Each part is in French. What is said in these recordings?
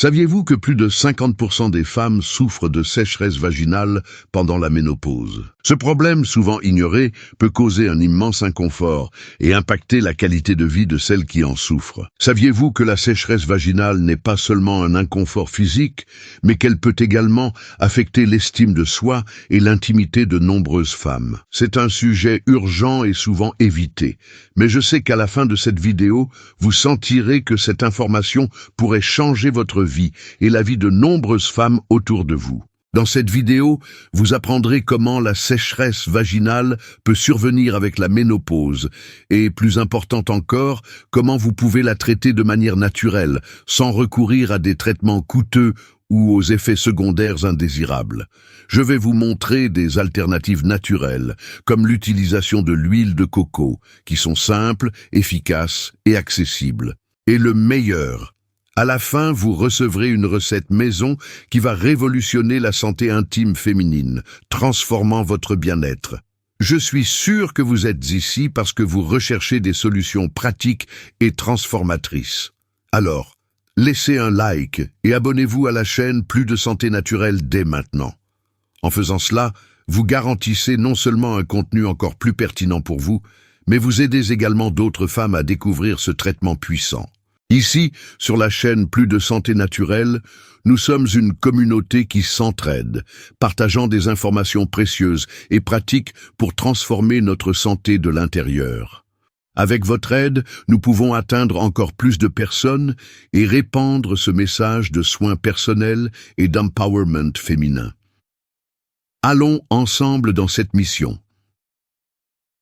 Saviez-vous que plus de 50% des femmes souffrent de sécheresse vaginale pendant la ménopause? Ce problème, souvent ignoré, peut causer un immense inconfort et impacter la qualité de vie de celles qui en souffrent. Saviez-vous que la sécheresse vaginale n'est pas seulement un inconfort physique, mais qu'elle peut également affecter l'estime de soi et l'intimité de nombreuses femmes? C'est un sujet urgent et souvent évité, mais je sais qu'à la fin de cette vidéo, vous sentirez que cette information pourrait changer votre vie et la vie de nombreuses femmes autour de vous. Dans cette vidéo, vous apprendrez comment la sécheresse vaginale peut survenir avec la ménopause et, plus important encore, comment vous pouvez la traiter de manière naturelle, sans recourir à des traitements coûteux ou aux effets secondaires indésirables. Je vais vous montrer des alternatives naturelles, comme l'utilisation de l'huile de coco, qui sont simples, efficaces et accessibles. Et le meilleur, à la fin, vous recevrez une recette maison qui va révolutionner la santé intime féminine, transformant votre bien-être. Je suis sûr que vous êtes ici parce que vous recherchez des solutions pratiques et transformatrices. Alors, laissez un like et abonnez-vous à la chaîne Plus de Santé Naturelle dès maintenant. En faisant cela, vous garantissez non seulement un contenu encore plus pertinent pour vous, mais vous aidez également d'autres femmes à découvrir ce traitement puissant. Ici, sur la chaîne Plus de Santé Naturelle, nous sommes une communauté qui s'entraide, partageant des informations précieuses et pratiques pour transformer notre santé de l'intérieur. Avec votre aide, nous pouvons atteindre encore plus de personnes et répandre ce message de soins personnels et d'empowerment féminin. Allons ensemble dans cette mission.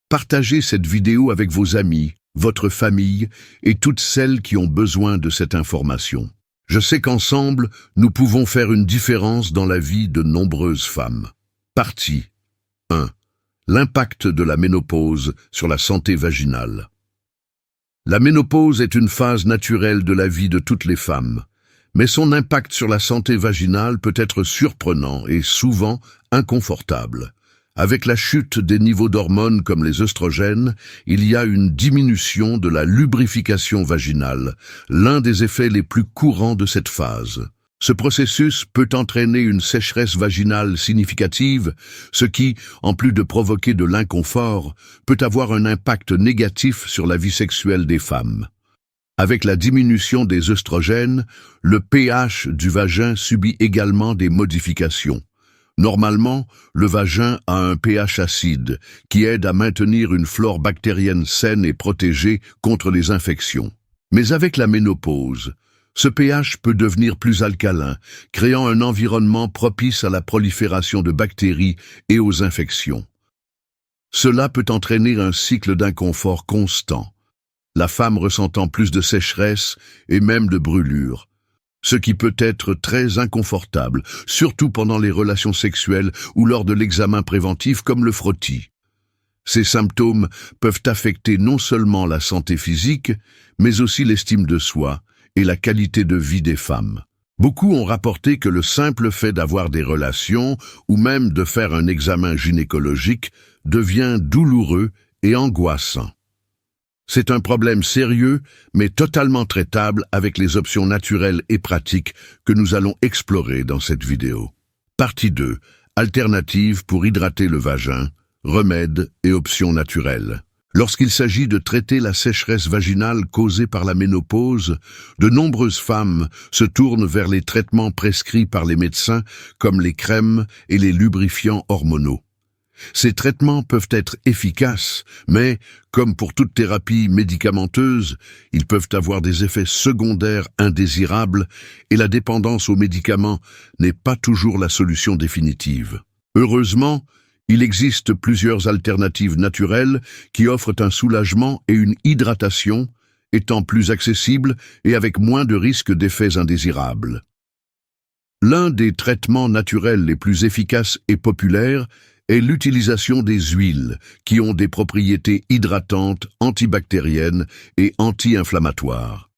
Partagez cette vidéo avec vos amis, votre famille et toutes celles qui ont besoin de cette information. Je sais qu'ensemble, nous pouvons faire une différence dans la vie de nombreuses femmes. Partie 1. L'impact de la ménopause sur la santé vaginale. La ménopause est une phase naturelle de la vie de toutes les femmes, mais son impact sur la santé vaginale peut être surprenant et souvent inconfortable. Avec la chute des niveaux d'hormones comme les œstrogènes, il y a une diminution de la lubrification vaginale, l'un des effets les plus courants de cette phase. Ce processus peut entraîner une sécheresse vaginale significative, ce qui, en plus de provoquer de l'inconfort, peut avoir un impact négatif sur la vie sexuelle des femmes. Avec la diminution des œstrogènes, le pH du vagin subit également des modifications. Normalement, le vagin a un pH acide qui aide à maintenir une flore bactérienne saine et protégée contre les infections. Mais avec la ménopause, ce pH peut devenir plus alcalin, créant un environnement propice à la prolifération de bactéries et aux infections. Cela peut entraîner un cycle d'inconfort constant, la femme ressentant plus de sécheresse et même de brûlures, ce qui peut être très inconfortable, surtout pendant les relations sexuelles ou lors de l'examen préventif comme le frottis. Ces symptômes peuvent affecter non seulement la santé physique, mais aussi l'estime de soi et la qualité de vie des femmes. Beaucoup ont rapporté que le simple fait d'avoir des relations ou même de faire un examen gynécologique devient douloureux et angoissant. C'est un problème sérieux, mais totalement traitable avec les options naturelles et pratiques que nous allons explorer dans cette vidéo. Partie 2. Alternatives pour hydrater le vagin, remèdes et options naturelles. Lorsqu'il s'agit de traiter la sécheresse vaginale causée par la ménopause, de nombreuses femmes se tournent vers les traitements prescrits par les médecins comme les crèmes et les lubrifiants hormonaux. Ces traitements peuvent être efficaces, mais, comme pour toute thérapie médicamenteuse, ils peuvent avoir des effets secondaires indésirables et la dépendance aux médicaments n'est pas toujours la solution définitive. Heureusement, il existe plusieurs alternatives naturelles qui offrent un soulagement et une hydratation, étant plus accessibles et avec moins de risques d'effets indésirables. L'un des traitements naturels les plus efficaces et populaires est l'utilisation des huiles, qui ont des propriétés hydratantes, antibactériennes et anti-inflammatoires.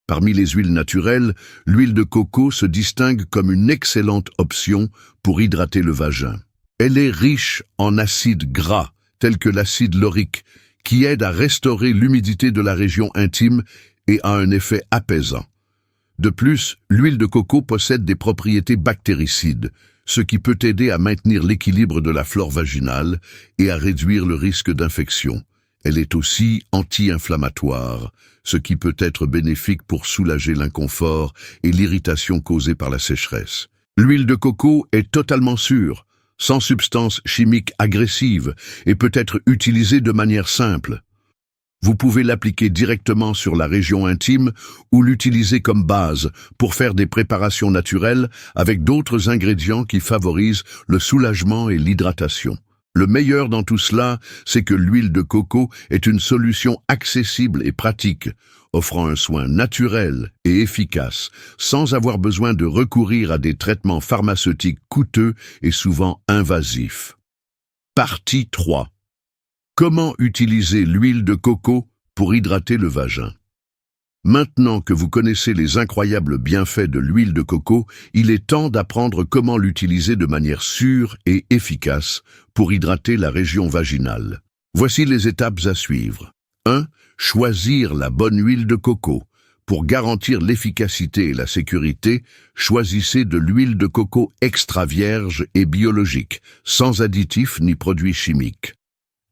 Parmi les huiles naturelles, l'huile de coco se distingue comme une excellente option pour hydrater le vagin. Elle est riche en acides gras, tels que l'acide laurique, qui aide à restaurer l'humidité de la région intime et a un effet apaisant. De plus, l'huile de coco possède des propriétés bactéricides, ce qui peut aider à maintenir l'équilibre de la flore vaginale et à réduire le risque d'infection. Elle est aussi anti-inflammatoire, ce qui peut être bénéfique pour soulager l'inconfort et l'irritation causée par la sécheresse. L'huile de coco est totalement sûre, sans substances chimiques agressives et peut être utilisée de manière simple. Vous pouvez l'appliquer directement sur la région intime ou l'utiliser comme base pour faire des préparations naturelles avec d'autres ingrédients qui favorisent le soulagement et l'hydratation. Le meilleur dans tout cela, c'est que l'huile de coco est une solution accessible et pratique, offrant un soin naturel et efficace, sans avoir besoin de recourir à des traitements pharmaceutiques coûteux et souvent invasifs. Partie 3. Comment utiliser l'huile de coco pour hydrater le vagin? Maintenant que vous connaissez les incroyables bienfaits de l'huile de coco, il est temps d'apprendre comment l'utiliser de manière sûre et efficace pour hydrater la région vaginale. Voici les étapes à suivre. 1. Choisir la bonne huile de coco. Pour garantir l'efficacité et la sécurité, choisissez de l'huile de coco extra vierge et biologique, sans additifs ni produits chimiques.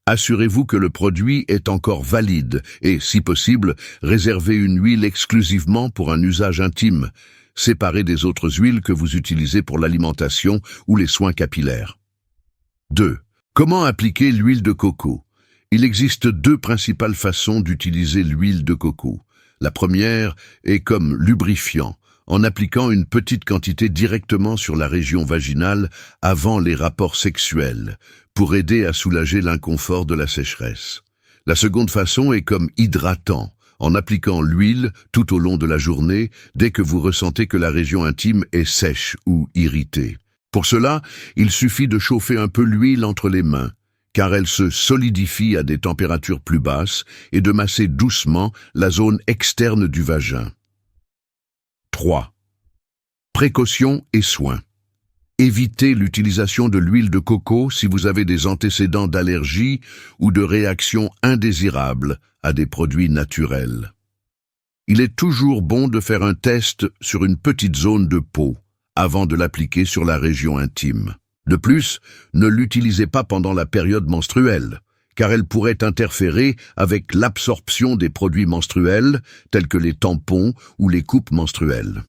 Assurez-vous que le produit est encore valide et, si possible, réservez une huile exclusivement pour un usage intime, séparée des autres huiles que vous utilisez pour l'alimentation ou les soins capillaires. 2. Comment appliquer l'huile de coco? Il existe deux principales façons d'utiliser l'huile de coco. La première est comme lubrifiant, en appliquant une petite quantité directement sur la région vaginale avant les rapports sexuels, pour aider à soulager l'inconfort de la sécheresse. La seconde façon est comme hydratant, en appliquant l'huile tout au long de la journée dès que vous ressentez que la région intime est sèche ou irritée. Pour cela, il suffit de chauffer un peu l'huile entre les mains, car elle se solidifie à des températures plus basses, et de masser doucement la zone externe du vagin. 3. Précautions et soins. Évitez l'utilisation de l'huile de coco si vous avez des antécédents d'allergie ou de réactions indésirables à des produits naturels. Il est toujours bon de faire un test sur une petite zone de peau avant de l'appliquer sur la région intime. De plus, ne l'utilisez pas pendant la période menstruelle, car elle pourrait interférer avec l'absorption des produits menstruels, tels que les tampons ou les coupes menstruelles.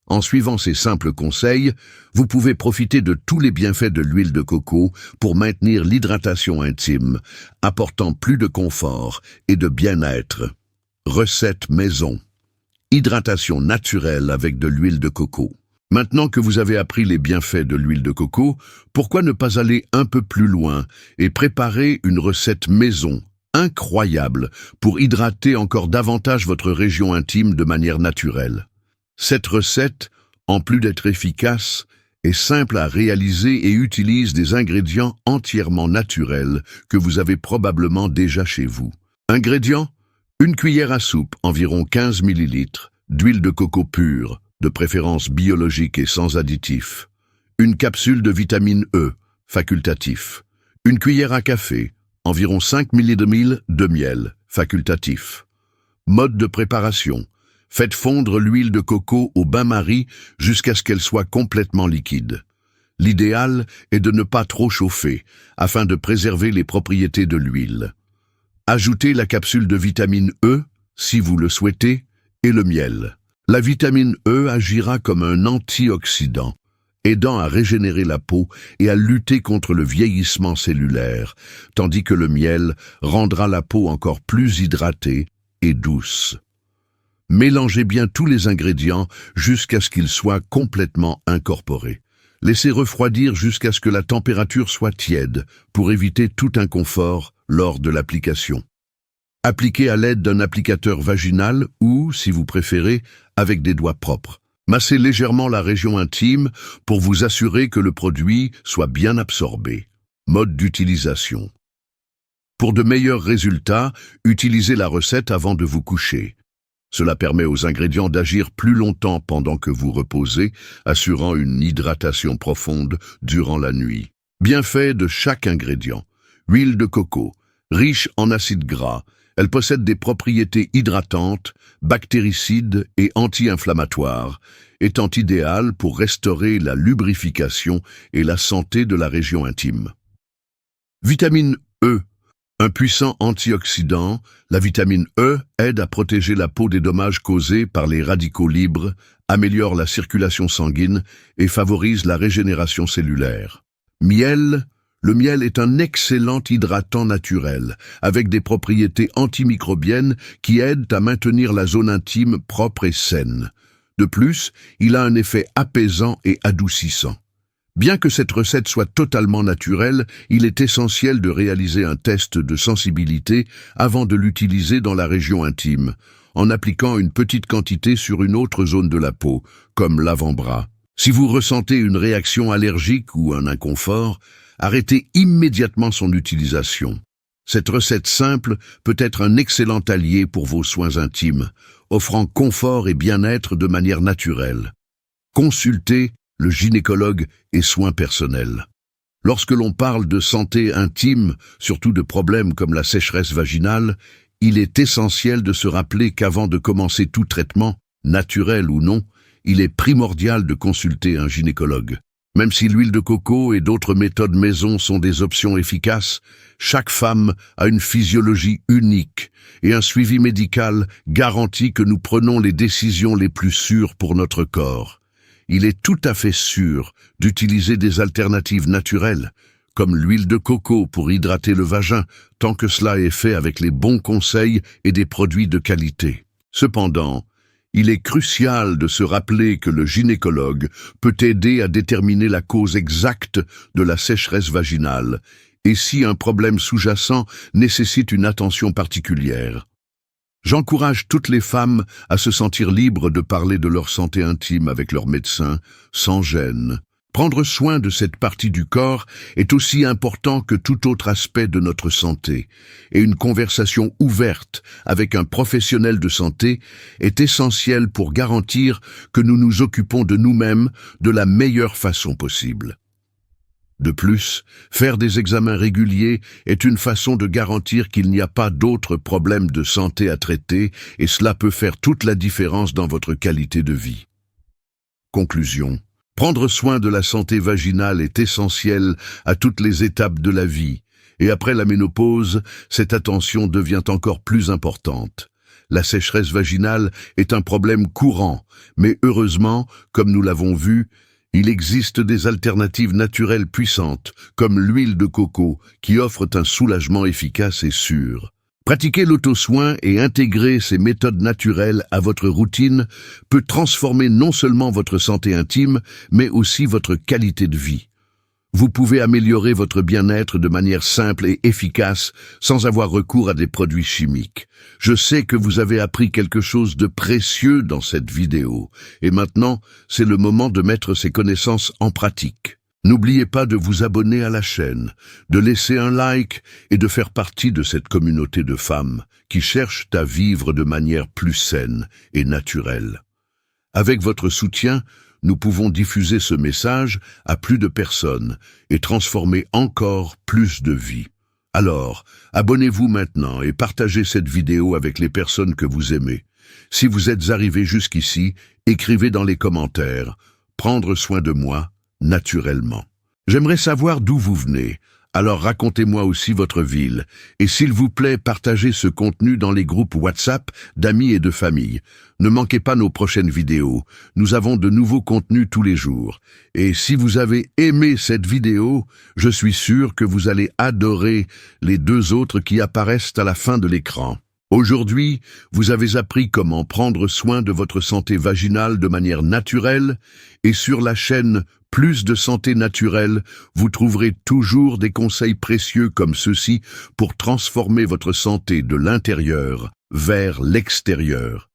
En suivant ces simples conseils, vous pouvez profiter de tous les bienfaits de l'huile de coco pour maintenir l'hydratation intime, apportant plus de confort et de bien-être. Recette maison. Hydratation naturelle avec de l'huile de coco. Maintenant que vous avez appris les bienfaits de l'huile de coco, pourquoi ne pas aller un peu plus loin et préparer une recette maison incroyable pour hydrater encore davantage votre région intime de manière naturelle? Cette recette, en plus d'être efficace, est simple à réaliser et utilise des ingrédients entièrement naturels que vous avez probablement déjà chez vous. Ingrédients: une cuillère à soupe, environ 15 ml, d'huile de coco pure, de préférence biologique et sans additifs. Une capsule de vitamine E, facultatif. Une cuillère à café, environ 5 ml de miel, facultatif. Mode de préparation. Faites fondre l'huile de coco au bain-marie jusqu'à ce qu'elle soit complètement liquide. L'idéal est de ne pas trop chauffer, afin de préserver les propriétés de l'huile. Ajoutez la capsule de vitamine E, si vous le souhaitez, et le miel. La vitamine E agira comme un antioxydant, aidant à régénérer la peau et à lutter contre le vieillissement cellulaire, tandis que le miel rendra la peau encore plus hydratée et douce. Mélangez bien tous les ingrédients jusqu'à ce qu'ils soient complètement incorporés. Laissez refroidir jusqu'à ce que la température soit tiède pour éviter tout inconfort lors de l'application. Appliquez à l'aide d'un applicateur vaginal ou, si vous préférez, avec des doigts propres. Massez légèrement la région intime pour vous assurer que le produit soit bien absorbé. Mode d'utilisation. Pour de meilleurs résultats, utilisez la recette avant de vous coucher. Cela permet aux ingrédients d'agir plus longtemps pendant que vous reposez, assurant une hydratation profonde durant la nuit. Bienfaits de chaque ingrédient. Huile de coco, riche en acides gras, Elle possède des propriétés hydratantes, bactéricides et anti-inflammatoires, étant idéale pour restaurer la lubrification et la santé de la région intime. Vitamine E. Un puissant antioxydant, la vitamine E aide à protéger la peau des dommages causés par les radicaux libres, améliore la circulation sanguine et favorise la régénération cellulaire. Miel. Le miel est un excellent hydratant naturel, avec des propriétés antimicrobiennes qui aident à maintenir la zone intime propre et saine. De plus, il a un effet apaisant et adoucissant. Bien que cette recette soit totalement naturelle, il est essentiel de réaliser un test de sensibilité avant de l'utiliser dans la région intime, en appliquant une petite quantité sur une autre zone de la peau, comme l'avant-bras. Si vous ressentez une réaction allergique ou un inconfort, arrêtez immédiatement son utilisation. Cette recette simple peut être un excellent allié pour vos soins intimes, offrant confort et bien-être de manière naturelle. Consultez le gynécologue et soins personnels. Lorsque l'on parle de santé intime, surtout de problèmes comme la sécheresse vaginale, il est essentiel de se rappeler qu'avant de commencer tout traitement, naturel ou non, il est primordial de consulter un gynécologue. Même si l'huile de coco et d'autres méthodes maison sont des options efficaces, chaque femme a une physiologie unique et un suivi médical garantit que nous prenons les décisions les plus sûres pour notre corps. Il est tout à fait sûr d'utiliser des alternatives naturelles, comme l'huile de coco pour hydrater le vagin, tant que cela est fait avec les bons conseils et des produits de qualité. Cependant, il est crucial de se rappeler que le gynécologue peut aider à déterminer la cause exacte de la sécheresse vaginale et si un problème sous-jacent nécessite une attention particulière. J'encourage toutes les femmes à se sentir libres de parler de leur santé intime avec leur médecin, sans gêne. Prendre soin de cette partie du corps est aussi important que tout autre aspect de notre santé, et une conversation ouverte avec un professionnel de santé est essentielle pour garantir que nous nous occupons de nous-mêmes de la meilleure façon possible. De plus, faire des examens réguliers est une façon de garantir qu'il n'y a pas d'autres problèmes de santé à traiter et cela peut faire toute la différence dans votre qualité de vie. Conclusion. Prendre soin de la santé vaginale est essentiel à toutes les étapes de la vie et après la ménopause, cette attention devient encore plus importante. La sécheresse vaginale est un problème courant, mais heureusement, comme nous l'avons vu, il existe des alternatives naturelles puissantes, comme l'huile de coco, qui offrent un soulagement efficace et sûr. Pratiquer l'auto-soin et intégrer ces méthodes naturelles à votre routine peut transformer non seulement votre santé intime, mais aussi votre qualité de vie. Vous pouvez améliorer votre bien-être de manière simple et efficace sans avoir recours à des produits chimiques. Je sais que vous avez appris quelque chose de précieux dans cette vidéo, et maintenant, c'est le moment de mettre ces connaissances en pratique. N'oubliez pas de vous abonner à la chaîne, de laisser un like et de faire partie de cette communauté de femmes qui cherchent à vivre de manière plus saine et naturelle. Avec votre soutien, nous pouvons diffuser ce message à plus de personnes et transformer encore plus de vies. Alors, abonnez-vous maintenant et partagez cette vidéo avec les personnes que vous aimez. Si vous êtes arrivé jusqu'ici, écrivez dans les commentaires « Prendre soin de moi » naturellement. J'aimerais savoir d'où vous venez, alors racontez-moi aussi votre ville, et s'il vous plaît, partagez ce contenu dans les groupes WhatsApp d'amis et de famille. Ne manquez pas nos prochaines vidéos, nous avons de nouveaux contenus tous les jours. Et si vous avez aimé cette vidéo, je suis sûr que vous allez adorer les 2 autres qui apparaissent à la fin de l'écran. Aujourd'hui, vous avez appris comment prendre soin de votre santé vaginale de manière naturelle et sur la chaîne Plus de santé naturelle, vous trouverez toujours des conseils précieux comme ceux-ci pour transformer votre santé de l'intérieur vers l'extérieur.